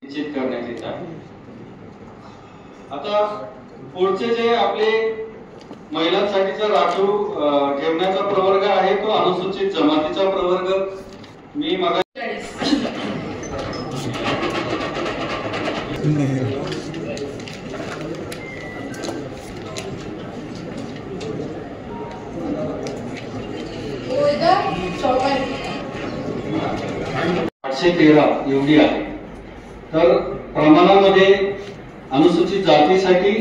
निश्चित करण्यात येतात। आता पुढचे जे आपले महिलांसाठीचा राखीव ठेवण्याचा प्रवर्ग आहे तो अनुसूचित जमातीचा प्रवर्ग। मी मग एवढी आहे। तर प्रमाणामध्ये अनुसूचित जातीसाठी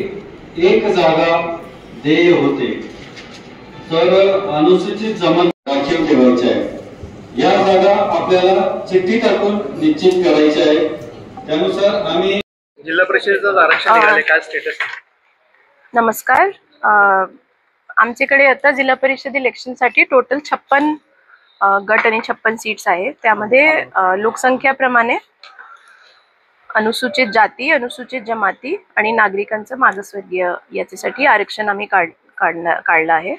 1 जागा देय होते। तर अनुसूचित जमात राखीव ठेवायची आहे। या जागा आपल्याला चिठ्ठी टाकून निश्चित करायची आहे। त्यानुसार आम्ही जिल्हा परिषदेचं आरक्षण निघाले, काय स्टेटस? नमस्कार, आमच्याकडे आता जिल्हा परिषद इलेक्शनसाठी टोटल 56 गट आणि 56 सीट्स आहेत। त्यामध्ये लोकसंख्याप्रमाणे अनुसूचित जाती, अनुसूचित जमाती आणि नागरिकांचं मागासवर्गीय याच्यासाठी आरक्षण आम्ही काढलं आहे।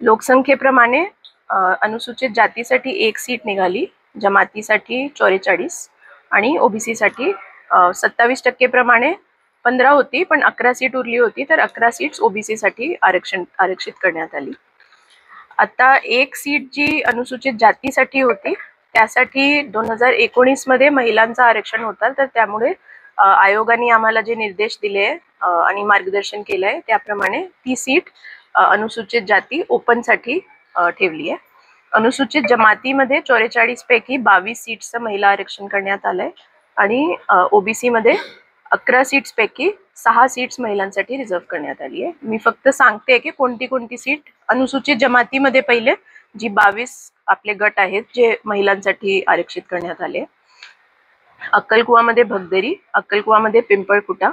लोकसंख्येप्रमाणे अनुसूचित जातीसाठी 1 सीट निघाली, जमातीसाठी 44 आणि ओबीसी साठी 27% प्रमाणे 15 होती, पण 11 सीट उरली होती, तर 11 सीट्स ओबीसी साठी आरक्षित करण्यात आली। आता 1 सीट जी अनुसूचित जातीसाठी होती त्यासाठी 2019 मध्ये महिलांचं आरक्षण होतं, तर त्यामुळे आयोगाने आम्हाला जे निर्देश दिले आणि मार्गदर्शन केलंय त्याप्रमाणे ती सीट अनुसूचित जाती ओपन साठी ठेवली आहे। अनुसूचित जमातीमध्ये 44 पैकी 22 सीट्सचं महिला आरक्षण करण्यात आलंय आणि ओबीसी मध्ये 11 सीट्स पैकी 6 सीट्स महिलांसाठी रिझर्व करण्यात आली आहे। मी फक्त सांगते की कोणती सीट अनुसूचित जमातीमध्ये पहिले जी 22 आपले गट आहेत जे महिलांसाठी आरक्षित करण्यात आले। अक्कलकुवामध्ये भगदरी, अक्कलकुवामध्ये पिंपळकुटा,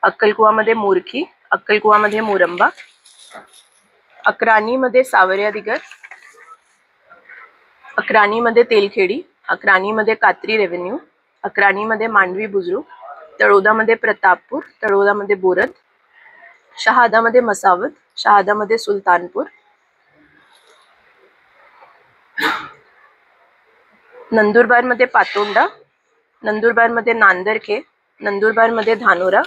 अक्कलकुवामध्ये मोरखी, अक्कलकुवामध्ये मोरंबा, अक्राणीमध्ये सावर्या दिगर, अक्राणीमध्ये तेलखेडी, अक्राणीमध्ये कात्री रेव्हेन्यू, अक्राणीमध्ये मांडवी बुजुर्ग, तळोदामध्ये प्रतापपूर, तळोदामध्ये बोरद, शहादामध्ये मसावत, शहादामध्ये सुलतानपूर, नंदुरबारमध्ये पातोंडा, नंदुरबारमध्ये नांदरखे, नंदुरबारमध्ये धानोरा,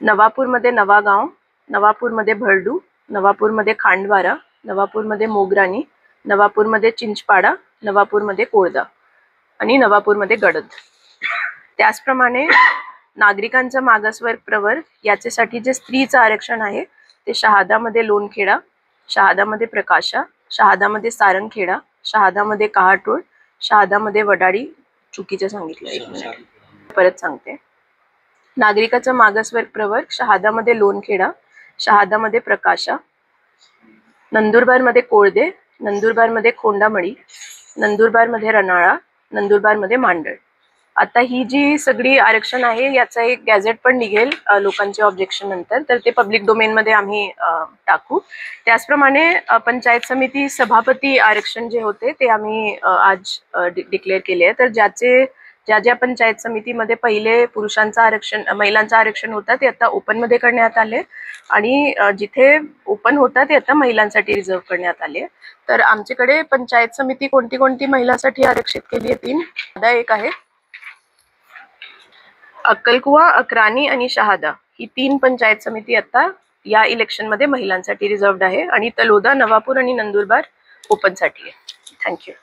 नवापूरमध्ये नवागाव, नवापूरमध्ये भरडू, नवापूरमध्ये खांडवारा, नवापूरमध्ये मोगराणी, नवापूरमध्ये चिंचपाडा, नवापूरमध्ये कोळदा आणि नवापूरमध्ये गडद। त्याचप्रमाणे नागरिकांचा मागासवर्ग प्रवर्ग याच्यासाठी जे स्त्रीचं आरक्षण आहे ते शहादामध्ये लोणखेडा, शहादामध्ये प्रकाशा, शहादामध्ये सारंगखेडा, शहादामध्ये कहाटोळ, शहादामध्ये वडाळी, चुकीचं सांगितलं, 1 मिनिट परत सांगते। नागरिकाचा मागासवर्ग प्रवर्ग शहादामध्ये लोणखेडा, शहादामध्ये प्रकाशा, नंदुरबारमध्ये कोळदे, नंदुरबारमध्ये खोंडामळी, नंदुरबारमध्ये रनाळा, नंदुरबारमध्ये मांडळ। आता ही जी सगळी आरक्षण आहे याचा एक गॅझेट पण निघेल लोकांचे ऑब्जेक्शन नंतर, तर ते पब्लिक डोमेन मध्ये आम्ही टाकू। त्याचप्रमाणे पंचायत समिती सभापती आरक्षण जे होते ते आम्ही आज डिक्लेअर केले आहे। तर ज्या पंचायत समितीमध्ये पहिले पुरुषांचं आरक्षण महिलांचं आरक्षण होतं ते आता ओपन मध्ये करण्यात आले आणि जिथे ओपन होता ते आता महिलांसाठी रिझर्व करण्यात आले। तर आमच्याकडे पंचायत समिती कोणती महिलांसाठी आरक्षित केली आहे 3, शहादा 1 आहे, अक्कलकुवा, अक्राणी आणि शहादा ही 3 पंचायत समिती आता या इलेक्शन मध्ये महिलांसाठी रिझर्व्ड आहे आणि तलोदा, नवापूर आणि नंदुरबार ओपन साठी आहे। थँक्यू।